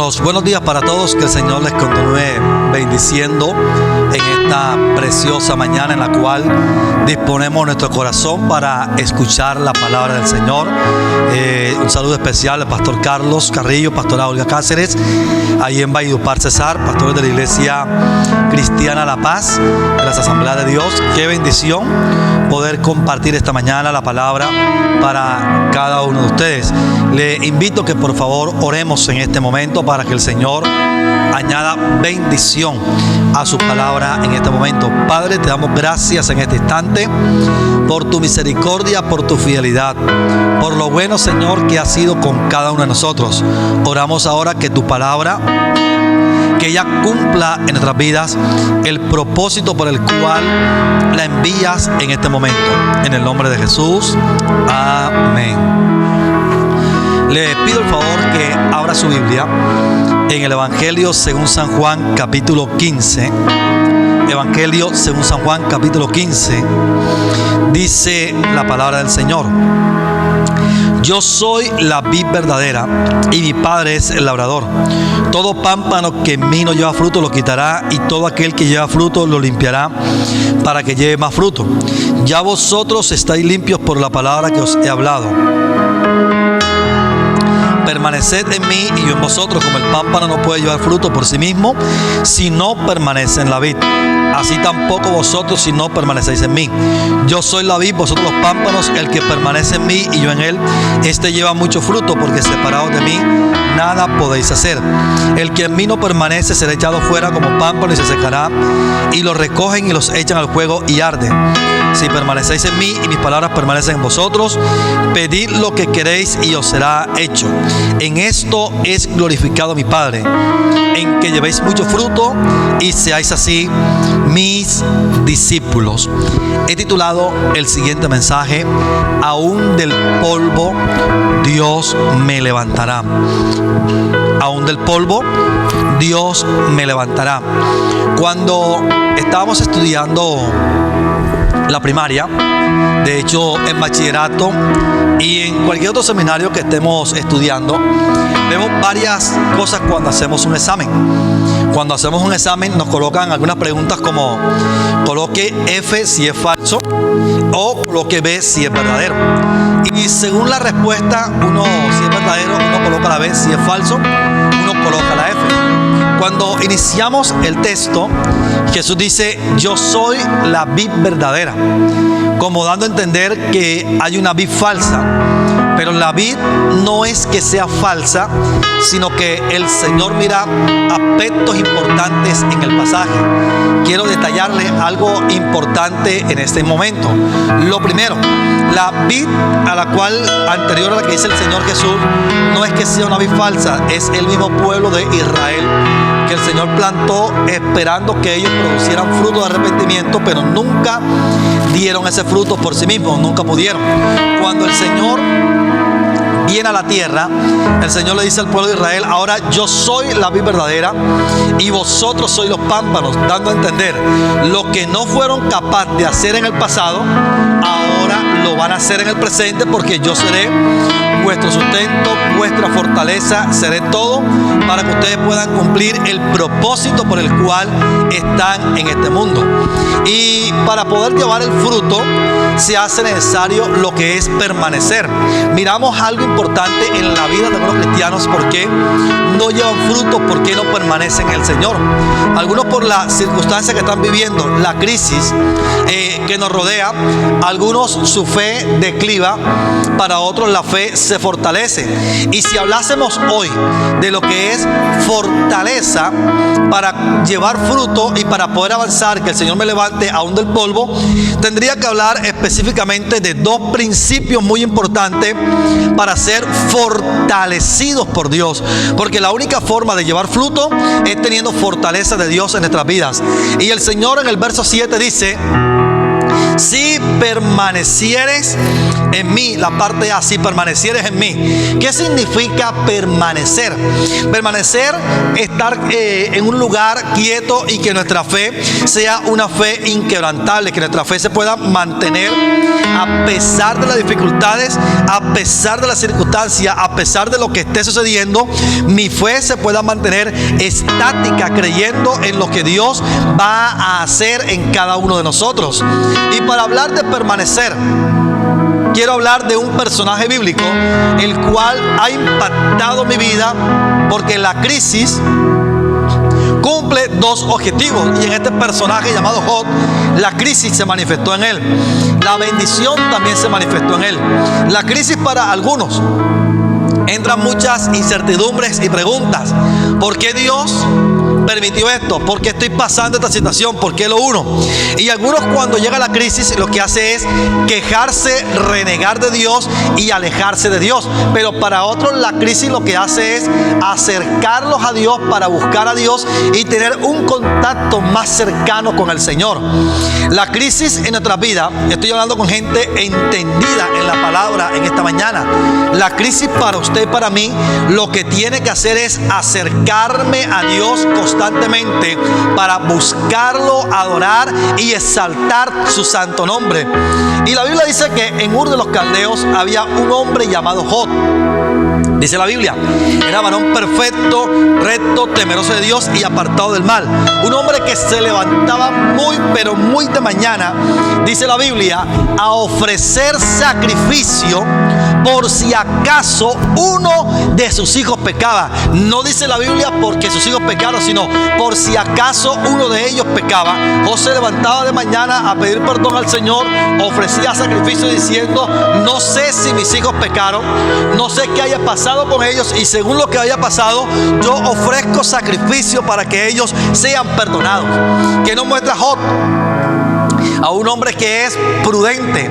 Hermanos, buenos días para todos. Que el Señor les continúe bendiciendo en esta preciosa mañana en la cual disponemos nuestro corazón para escuchar la palabra del Señor. Un saludo especial al pastor Carlos Carrillo, pastora Olga Cáceres, ahí en Valledupar, Cesar, pastores de la Iglesia Cristiana La Paz, de las Asambleas de Dios. Qué bendición poder compartir esta mañana la palabra para cada uno de ustedes. Le invito que por favor oremos en este momento para que el Señor añada bendición a su palabra en este momento. Padre, te damos gracias en este instante por tu misericordia, por tu fidelidad, por lo bueno, Señor, que has sido con cada uno de nosotros. Oramos ahora que tu palabra, que ella cumpla en nuestras vidas el propósito por el cual la envías en este momento. En el nombre de Jesús. Amén. Le pido el favor que abra su Biblia en el Evangelio según San Juan, capítulo 15. Evangelio según San Juan, capítulo 15. Dice la palabra del Señor: yo soy la vid verdadera y mi Padre es el labrador. Todo pámpano que en mí no lleva fruto lo quitará, y todo aquel que lleva fruto lo limpiará para que lleve más fruto. Ya vosotros estáis limpios por la palabra que os he hablado. Permaneced en mí y yo en vosotros, como el pámpano no puede llevar fruto por sí mismo si no permanece en la vid. Así tampoco vosotros si no permanecéis en mí. Yo soy la vid, vosotros los pámpanos. El que permanece en mí y yo en él, este lleva mucho fruto, porque separados de mí nada podéis hacer. El que en mí no permanece será echado fuera como pámpano y se secará, y los recogen y los echan al fuego y arden. Si permanecéis en mí y mis palabras permanecen en vosotros, pedid lo que queréis y os será hecho. En esto es glorificado mi Padre, en que llevéis mucho fruto y seáis así mis discípulos. He titulado el siguiente mensaje: aún del polvo Dios me levantará. Aún del polvo Dios me levantará. Cuando estábamos estudiando la primaria, de hecho en bachillerato y en cualquier otro seminario que estemos estudiando, vemos varias cosas cuando hacemos un examen. Cuando hacemos un examen nos colocan algunas preguntas como: coloque F si es falso, o coloque B si es verdadero. Y según la respuesta, si es verdadero, uno coloca la B; si es falso, uno coloca la F. Cuando iniciamos el texto, Jesús dice: yo soy la vid verdadera, como dando a entender que hay una vid falsa. Pero la vid no es que sea falsa, sino que el Señor mira aspectos importantes en el pasaje. Quiero detallarle algo importante en este momento. Lo primero, la vid a la cual, anterior a la que dice el Señor Jesús, no es que sea una vid falsa, es el mismo pueblo de Israel que el Señor plantó esperando que ellos producieran fruto de arrepentimiento, pero nunca dieron ese fruto por sí mismos, nunca pudieron. Cuando el Señor viene a la tierra, el Señor le dice al pueblo de Israel: ahora yo soy la vid verdadera y vosotros sois los pámpanos, dando a entender lo que no fueron capaces de hacer en el pasado, ahora lo van a hacer en el presente, porque yo seré vuestro sustento, vuestra fortaleza, seré todo para que ustedes puedan cumplir el propósito por el cual están en este mundo. Y para poder llevar el fruto se hace necesario lo que es permanecer. Miramos algo importante en la vida de algunos cristianos: ¿por qué no llevan fruto? ¿Por qué no permanecen en el Señor? Algunos por la circunstancia que están viviendo, la crisis que nos rodea. Algunos su fe decliva, para otros la fe se fortalece. Y si hablásemos hoy de lo que es fortaleza para llevar fruto y para poder avanzar, que el Señor me levante aún del polvo, tendría que hablar específicamente de dos principios muy importantes para ser fortalecidos por Dios, porque la única forma de llevar fruto es teniendo fortaleza de Dios en nuestras vidas. Y el Señor en el verso 7 dice: Si permanecieres en mí, la parte A, si permanecieres en mí. ¿Qué significa permanecer? Permanecer, estar en un lugar quieto y que nuestra fe sea una fe inquebrantable, que nuestra fe se pueda mantener a pesar de las dificultades, a pesar de las circunstancias, a pesar de lo que esté sucediendo. Mi fe se pueda mantener estática, creyendo en lo que Dios va a hacer en cada uno de nosotros. Y para hablar de permanecer, quiero hablar de un personaje bíblico el cual ha impactado mi vida, porque la crisis cumple dos objetivos, y en este personaje llamado Job, la crisis se manifestó en él, la bendición también se manifestó en él. La crisis para algunos entran muchas incertidumbres y preguntas: ¿por qué Dios permitió esto? ¿Por qué estoy pasando esta situación? ¿Por qué lo uno? Y algunos, cuando llega la crisis, lo que hace es quejarse, renegar de Dios y alejarse de Dios. Pero para otros, la crisis lo que hace es acercarlos a Dios, para buscar a Dios y tener un contacto más cercano con el Señor. La crisis en nuestra vida, estoy hablando con gente entendida en la palabra en esta mañana. La crisis para usted y para mí, lo que tiene que hacer es acercarme a Dios constantemente para buscarlo, adorar y exaltar su santo nombre. Y la Biblia dice que en Ur de los Caldeos había un hombre llamado Job. Dice la Biblia, era varón perfecto, recto, temeroso de Dios y apartado del mal. Un hombre que se levantaba muy, pero muy de mañana, dice la Biblia, a ofrecer sacrificio por si acaso uno de sus hijos pecaba. No dice la Biblia porque sus hijos pecaron, sino por si acaso uno de ellos pecaba. Job se levantaba de mañana a pedir perdón al Señor, ofrecía sacrificio diciendo: no sé si mis hijos pecaron, no sé qué haya pasado con ellos, y según lo que haya pasado, yo ofrezco sacrificio para que ellos sean perdonados. ¿Qué nos muestra Job? A un hombre que es prudente,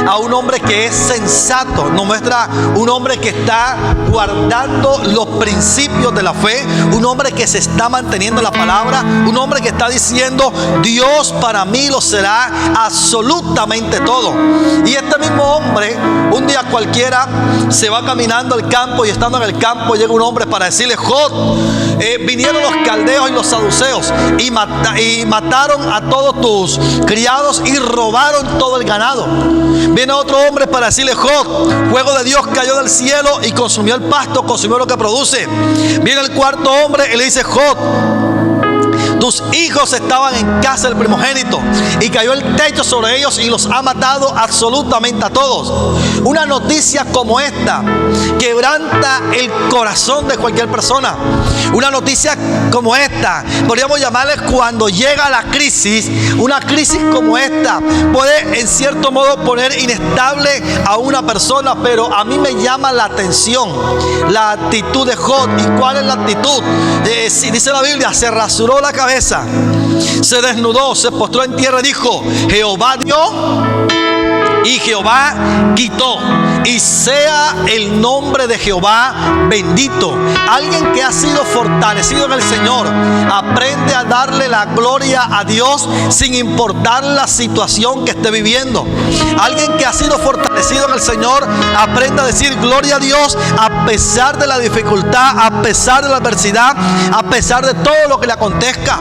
a un hombre que es sensato. Nos muestra un hombre que está guardando los principios de la fe, un hombre que se está manteniendo en la palabra, un hombre que está diciendo: Dios para mí lo será absolutamente todo. Y este mismo hombre, un día cualquiera, se va caminando al campo, y estando en el campo llega un hombre para decirle: Job, vinieron los caldeos y los saduceos y mataron a todos tus criados y robaron todo el ganado. Viene otro hombre para decirle: Job, fuego de Dios cayó del cielo y consumió el pasto, consumió lo que produce. Viene el cuarto hombre y le dice: Job, tus hijos estaban en casa del primogénito y cayó el techo sobre ellos y los ha matado absolutamente a todos. Una noticia como esta quebranta el corazón de cualquier persona. Una noticia como esta, podríamos llamarle, cuando llega la crisis, una crisis como esta puede en cierto modo poner inestable a una persona, pero a mí me llama la atención la actitud de Job. ¿Y cuál es la actitud? Dice la Biblia: se rasuró la cabeza, se desnudó, se postró en tierra y dijo: Jehová dio y Jehová quitó, y sea el nombre de Jehová bendito. Alguien que ha sido fortalecido en el Señor aprende a darle la gloria a Dios sin importar la situación que esté viviendo. Alguien que ha sido fortalecido en el Señor aprende a decir gloria a Dios a pesar de la dificultad, a pesar de la adversidad, a pesar de todo lo que le acontezca.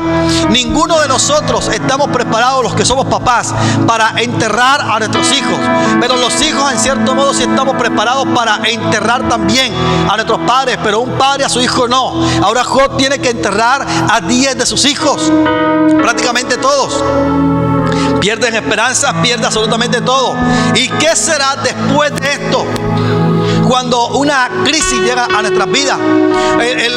Ninguno de nosotros estamos preparados, los que somos papás, para enterrar a nuestros hijos. Pero los hijos, en cierto modo, sí estamos preparados para enterrar también a nuestros padres, pero un padre a su hijo no. Ahora Job tiene que enterrar a 10 de sus hijos, prácticamente todos. Pierden esperanza, pierde absolutamente todo. ¿Y qué será después de esto? Cuando una crisis llega a nuestras vidas,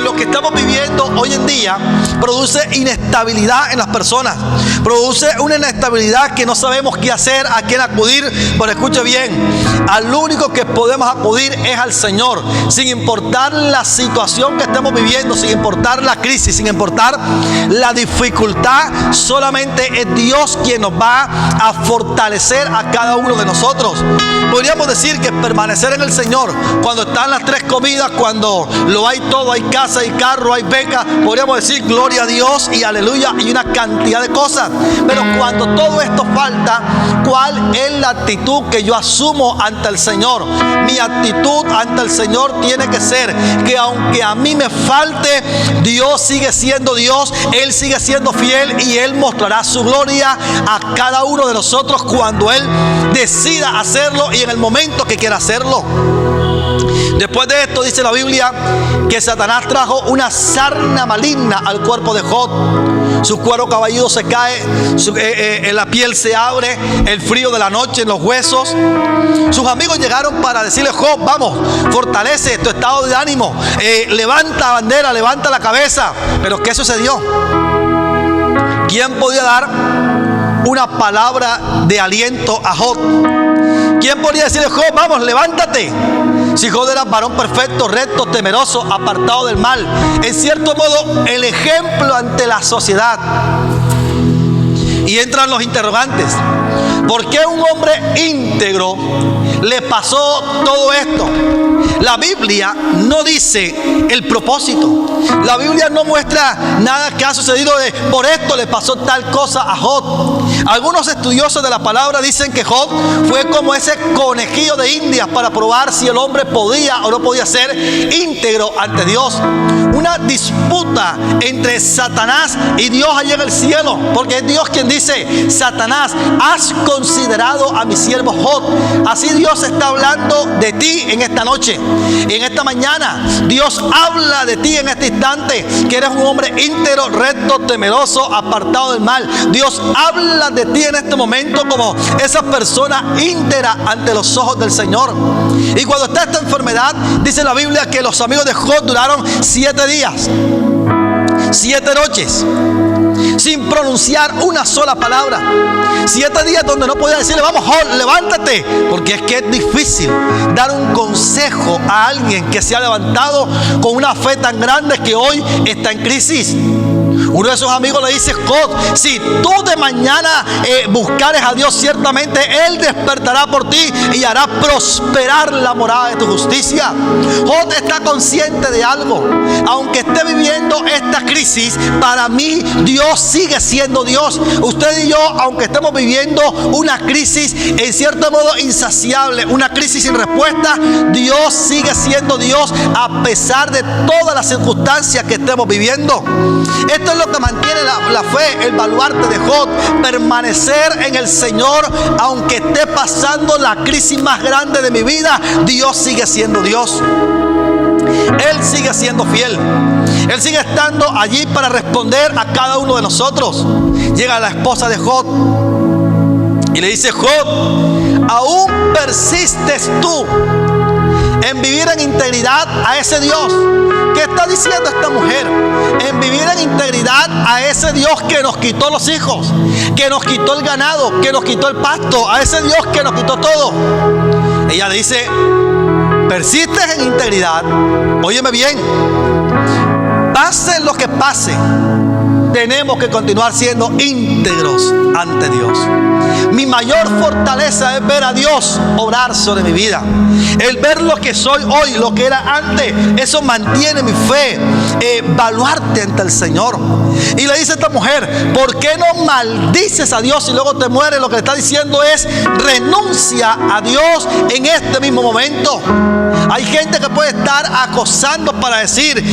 lo que estamos viviendo hoy en día produce inestabilidad en las personas, produce una inestabilidad que no sabemos qué hacer, a quién acudir. Pero escuche bien, al único que podemos acudir es al Señor, sin importar la situación que estemos viviendo, sin importar la crisis, sin importar la dificultad. Solamente es Dios quien nos va a fortalecer a cada uno de nosotros. Podríamos decir que permanecer en el Señor cuando están las tres comidas, cuando lo hay todo, hay casa, hay carro, hay beca, podríamos decir gloria a Dios y aleluya y una cantidad de cosas. Pero cuando todo esto falta, ¿cuál es la actitud que yo asumo ante el Señor? Mi actitud ante el Señor tiene que ser que aunque a mí me falte, Dios sigue siendo Dios, Él sigue siendo fiel y Él mostrará su gloria a cada uno de nosotros cuando Él decida hacerlo y en el momento que quiera hacerlo. Después de esto dice la Biblia que Satanás trajo una sarna maligna al cuerpo de Job. Su cuero cabelludo se cae, la piel se abre, el frío de la noche en los huesos. Sus amigos llegaron para decirle: Job, vamos, fortalece tu estado de ánimo, levanta bandera, levanta la cabeza. Pero ¿qué sucedió? ¿Quién podía dar una palabra de aliento a Job? ¿Quién podía decirle: Job, vamos, levántate? Si Job era varón perfecto, recto, temeroso, apartado del mal, en cierto modo el ejemplo ante la sociedad. Y entran los interrogantes: ¿por qué a un hombre íntegro le pasó todo esto? La Biblia no dice el propósito. La Biblia no muestra nada que ha sucedido de por esto le pasó tal cosa a Job. Algunos estudiosos de la palabra dicen que Job fue como ese conejillo de Indias para probar si el hombre podía o no podía ser íntegro ante Dios. Una disputa entre Satanás y Dios allá en el cielo, porque es Dios quien dice: Satanás, ¿has considerado a mi siervo Job? Así Dios está hablando de ti en esta noche, en esta mañana. Dios habla de ti en este instante, que eres un hombre íntegro, recto, temeroso, apartado del mal. Dios habla de ti en este momento como esa persona íntegra ante los ojos del Señor. Y cuando está esta enfermedad, dice la Biblia que los amigos de Job duraron 7 días, 7 noches, sin pronunciar una sola palabra. 7 días donde no podía decirle: vamos, Job, levántate. Porque es que es difícil dar un consejo a alguien que se ha levantado con una fe tan grande que hoy está en crisis. Uno de sus amigos le dice: Job, si tú de mañana buscares a Dios, ciertamente Él despertará por ti y hará prosperar la morada de tu justicia. Job está consciente de algo: aunque esté viviendo esta crisis, para mí Dios sigue siendo Dios. Usted y yo, aunque estemos viviendo una crisis en cierto modo insaciable, una crisis sin respuesta, Dios sigue siendo Dios a pesar de todas las circunstancias que estemos viviendo. Esto es lo que mantiene la fe, el baluarte de Job: permanecer en el Señor. Aunque esté pasando la crisis más grande de mi vida, Dios sigue siendo Dios. Él sigue siendo fiel. Él sigue estando allí para responder a cada uno de nosotros. Llega la esposa de Job y le dice: Job, ¿aún persistes tú en vivir en integridad a ese Dios? ¿Qué está diciendo esta mujer? En vivir en integridad a ese Dios que nos quitó los hijos, que nos quitó el ganado, que nos quitó el pasto, a ese Dios que nos quitó todo. Ella dice: persistes en integridad. Óyeme bien, pase lo que pase, tenemos que continuar siendo íntegros ante Dios. Mi mayor fortaleza es ver a Dios obrar sobre mi vida. El ver lo que soy hoy, lo que era antes, eso mantiene mi fe, baluarte ante el Señor. Y le dice a esta mujer: ¿por qué no maldices a Dios y luego te mueres? Lo que le está diciendo es: renuncia a Dios en este mismo momento. Hay gente que puede estar acosando para decir: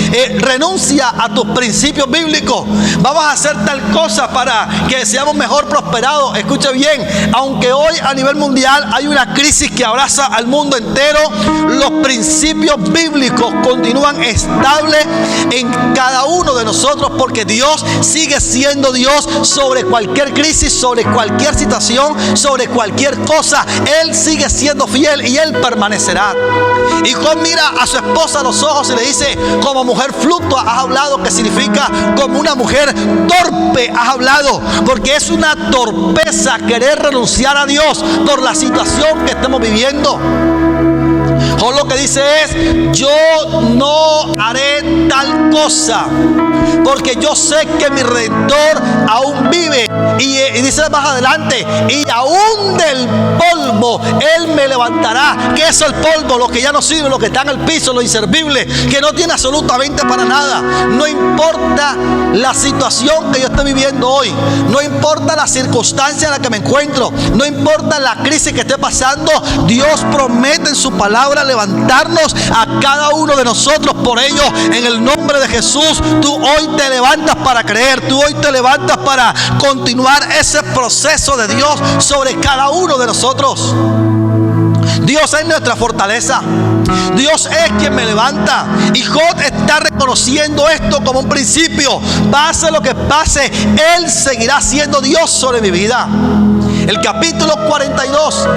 renuncia a tus principios bíblicos, vamos a hacer tal cosa para que seamos mejor prosperados. Escuche bien, aunque hoy a nivel mundial hay una crisis que abraza al mundo entero, los principios bíblicos continúan estables en cada uno de nosotros, porque Dios sigue siendo Dios sobre cualquier crisis, sobre cualquier situación, sobre cualquier cosa. Él sigue siendo fiel y Él permanecerá. Y Job mira a su esposa a los ojos y le dice: como mujer fluctua has hablado, que significa como una mujer torpe has hablado, porque es una torpeza querer renunciar a Dios por la situación que estemos viviendo. Job lo que dice es: yo no haré tal tal cosa, porque yo sé que mi Redentor aún vive. Y dice más adelante, y aún del polvo Él me levantará. ¿Qué es el polvo? Lo que ya no sirve, lo que está en el piso, lo inservible, que no tiene absolutamente para nada. No importa la situación que yo esté viviendo hoy, no importa la circunstancia en la que me encuentro, no importa la crisis que esté pasando, Dios promete en su palabra levantarnos a cada uno de nosotros. Por ello, en el nombre de Jesús, tú hoy te levantas para creer, tú hoy te levantas para continuar ese proceso de Dios sobre cada uno de nosotros. Dios es nuestra fortaleza. Dios es quien me levanta. Y Job está reconociendo esto como un principio. Pase lo que pase, Él seguirá siendo Dios sobre mi vida. El capítulo 42.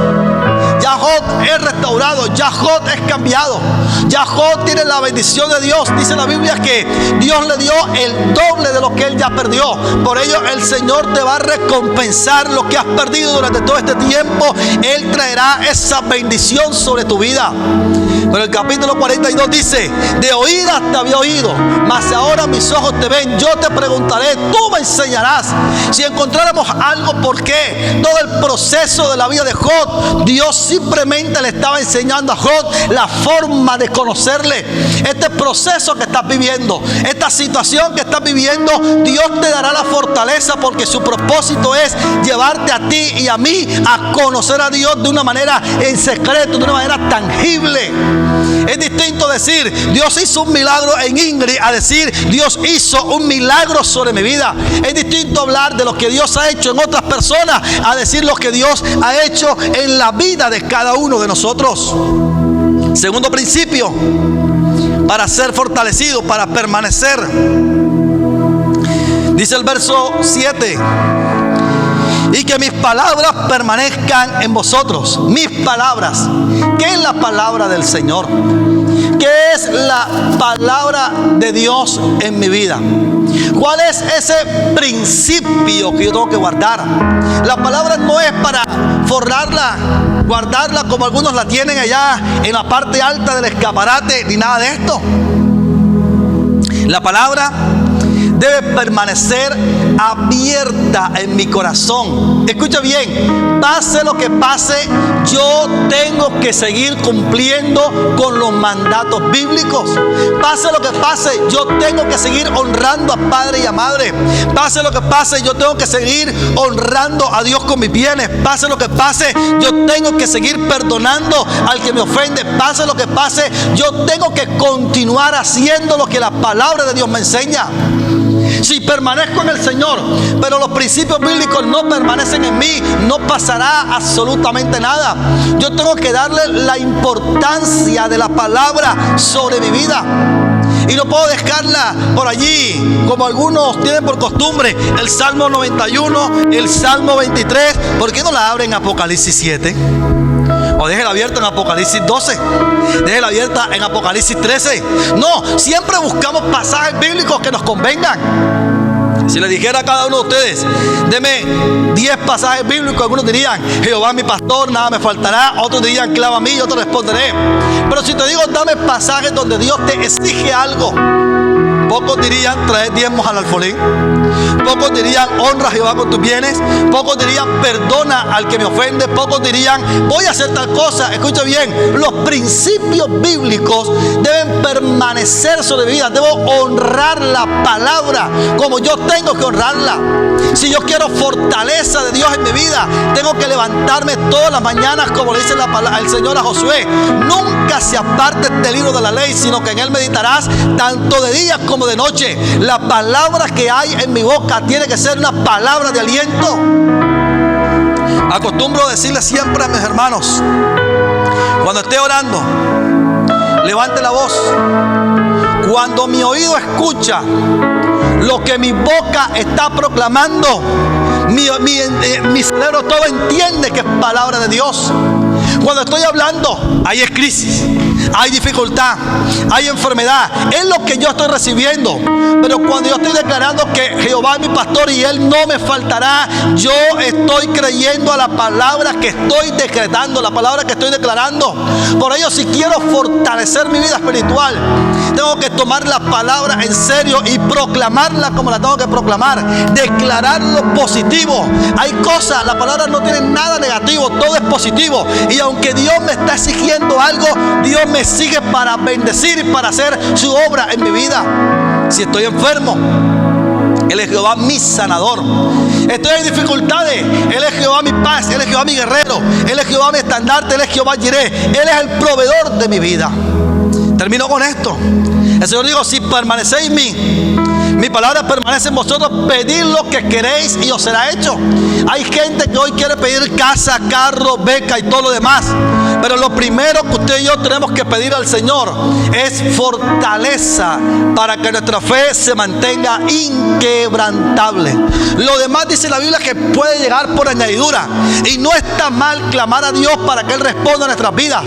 Ya Job es restaurado, ya Job es cambiado, ya Job tiene la bendición de Dios. Dice la Biblia que Dios le dio el doble de lo que él ya perdió. Por ello el Señor te va a recompensar lo que has perdido durante todo este tiempo. Él traerá esa bendición sobre tu vida. Pero el capítulo 42 dice: de oídas te había oído, mas ahora mis ojos te ven. Yo te preguntaré, tú me enseñarás. Si encontráramos algo, ¿por qué? Todo el proceso de la vida de Job, Dios simplemente le estaba enseñando a Job la forma de conocerle. Este proceso que estás viviendo, esta situación que estás viviendo, Dios te dará la fortaleza, porque su propósito es llevarte a ti y a mí a conocer a Dios de una manera en secreto, de una manera tangible. Es distinto decir Dios hizo un milagro en Ingrid a decir Dios hizo un milagro sobre mi vida. Es distinto hablar de lo que Dios ha hecho en otras personas a decir lo que Dios ha hecho en la vida de cada uno de nosotros. Segundo principio, para ser fortalecido, para permanecer. Dice el verso 7: y que mis palabras permanezcan en vosotros. Mis palabras. ¿Qué es la palabra del Señor? ¿Qué es la palabra de Dios en mi vida? ¿Cuál es ese principio que yo tengo que guardar? La palabra no es para forrarla, guardarla como algunos la tienen allá en la parte alta del escaparate, ni nada de esto. La palabra debe permanecer abierta en mi corazón. Escucha bien, pase lo que pase, yo tengo que seguir cumpliendo con los mandatos bíblicos. Pase lo que pase, yo tengo que seguir honrando a padre y a madre. Pase lo que pase, yo tengo que seguir honrando a Dios con mis bienes. Pase lo que pase, yo tengo que seguir perdonando al que me ofende. Pase lo que pase, yo tengo que continuar haciendo lo que la palabra de Dios me enseña. Si permanezco en el Señor, pero los principios bíblicos no permanecen en mí, no pasará absolutamente nada. Yo tengo que darle la importancia de la palabra sobre mi vida. Y no puedo dejarla por allí, como algunos tienen por costumbre, el Salmo 91, el Salmo 23. ¿Por qué no la abren en Apocalipsis 7? O déjela abierta en Apocalipsis 12. Déjela abierta en Apocalipsis 13. No, siempre buscamos pasajes bíblicos que nos convengan. Si le dijera a cada uno de ustedes, deme 10 pasajes bíblicos, algunos dirían, Jehová es mi pastor, nada me faltará. Otros dirían, clama a mí, yo te responderé. Pero si te digo, dame pasajes donde Dios te exige algo, pocos dirían, traer diezmos al alfolí. Pocos dirían, honra a Jehová con tus bienes. Pocos dirían, perdona al que me ofende. Pocos dirían, voy a hacer tal cosa. Escucha bien, los principios bíblicos deben permanecer sobre mi vida. Debo honrar la palabra como yo tengo que honrarla. Si yo quiero fortaleza de Dios en mi vida, tengo que levantarme todas las mañanas, como le dice el Señor a Josué. Nunca se aparte del libro de la ley, sino que en él meditarás tanto de día como de noche. La palabra que hay en mi boca tiene que ser una palabra de aliento. Acostumbro a decirle siempre a mis hermanos, cuando esté orando, levante la voz. Cuando mi oído escucha lo que mi boca está proclamando, mi cerebro todo entiende que es palabra de Dios. Cuando estoy hablando, ahí es crisis. hay dificultad, hay enfermedad, es lo que yo estoy recibiendo. Pero cuando yo estoy declarando que Jehová es mi pastor y Él no me faltará, yo estoy creyendo a la palabra que estoy decretando, la palabra que estoy declarando. Por ello, si quiero fortalecer mi vida espiritual, tengo que tomar la palabra en serio y proclamarla como la tengo que proclamar, declarar lo positivo. Hay cosas, la palabra no tiene nada negativo, todo es positivo. Y aunque Dios me está exigiendo algo, Dios me sigue para bendecir y para hacer su obra en mi vida. Si estoy enfermo, Él es Jehová mi sanador. Estoy en dificultades, Él es Jehová mi paz, Él es Jehová mi guerrero, Él es Jehová mi estandarte, Él es Jehová Jireh, Él es el proveedor de mi vida. Termino con esto. El Señor dijo: si permanecéis en mí, mi palabra permanece en vosotros, pedid lo que queréis y os será hecho. Hay gente que hoy quiere pedir casa, carro, beca y todo lo demás. Pero lo primero que usted y yo tenemos que pedir al Señor es fortaleza para que nuestra fe se mantenga inquebrantable. Lo demás dice la Biblia que puede llegar por añadidura. Y no está mal clamar a Dios para que Él responda a nuestras vidas.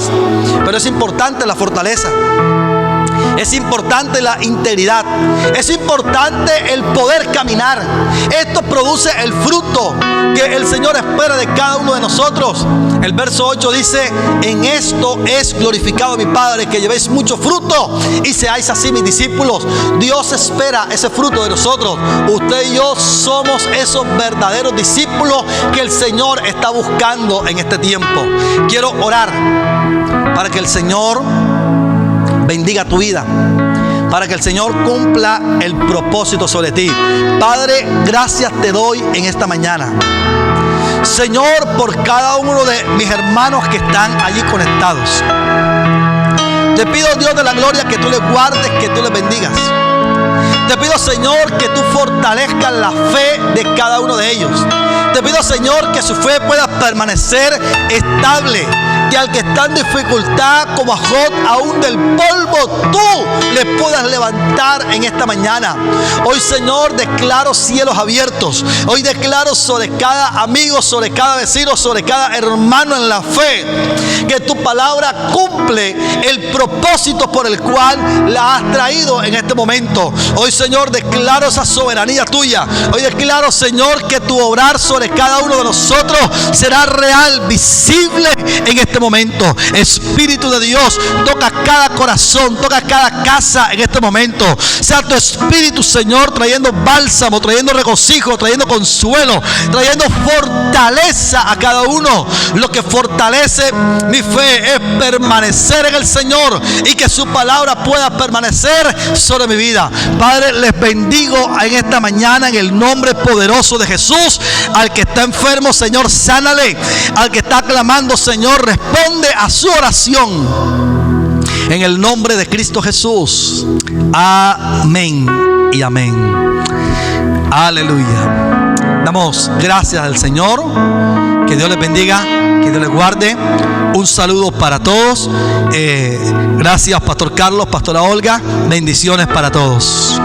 Pero es importante la fortaleza. Es importante la integridad. Es importante el poder caminar. Esto produce el fruto que el Señor espera de cada uno de nosotros. El verso 8 dice: en esto es glorificado mi Padre, que llevéis mucho fruto y seáis así mis discípulos. Dios espera ese fruto de nosotros. Usted y yo somos esos verdaderos discípulos que el Señor está buscando en este tiempo. Quiero orar para que el Señor bendiga tu vida, para que el Señor cumpla el propósito sobre ti. Padre, gracias te doy en esta mañana, Señor, por cada uno de mis hermanos que están allí conectados. Te pido, Dios de la gloria, que tú les guardes, que tú les bendigas. Te pido, Señor, que tú fortalezcas la fe de cada uno de ellos. Te pido, Señor, que su fe pueda permanecer estable, que al que está en dificultad como a Job, aún del polvo tú le puedas levantar en esta mañana. Hoy, Señor, declaro cielos abiertos. Hoy declaro sobre cada amigo, sobre cada vecino, sobre cada hermano en la fe, que tu palabra cumple el propósito por el cual la has traído en este momento. Hoy, Señor, declaro esa soberanía tuya. Hoy declaro, Señor, que tu obrar sobre cada uno de nosotros será real, visible en este momento. Espíritu de Dios, toca cada corazón, toca cada casa en este momento. Sea tu Espíritu, Señor, trayendo bálsamo, trayendo regocijo, trayendo consuelo, trayendo fortaleza a cada uno. Lo que fortalece mi fe es permanecer en el Señor y que su palabra pueda permanecer sobre mi vida. Padre, les bendigo en esta mañana en el nombre poderoso de Jesús. Al que está enfermo, Señor, sánale. Al que está clamando, Señor, responde a su oración. En el nombre de Cristo Jesús. Amén y amén. Aleluya. Damos gracias al Señor. Que Dios les bendiga, que Dios les guarde. Un saludo para todos. Gracias, Pastor Carlos, Pastora Olga. Bendiciones para todos.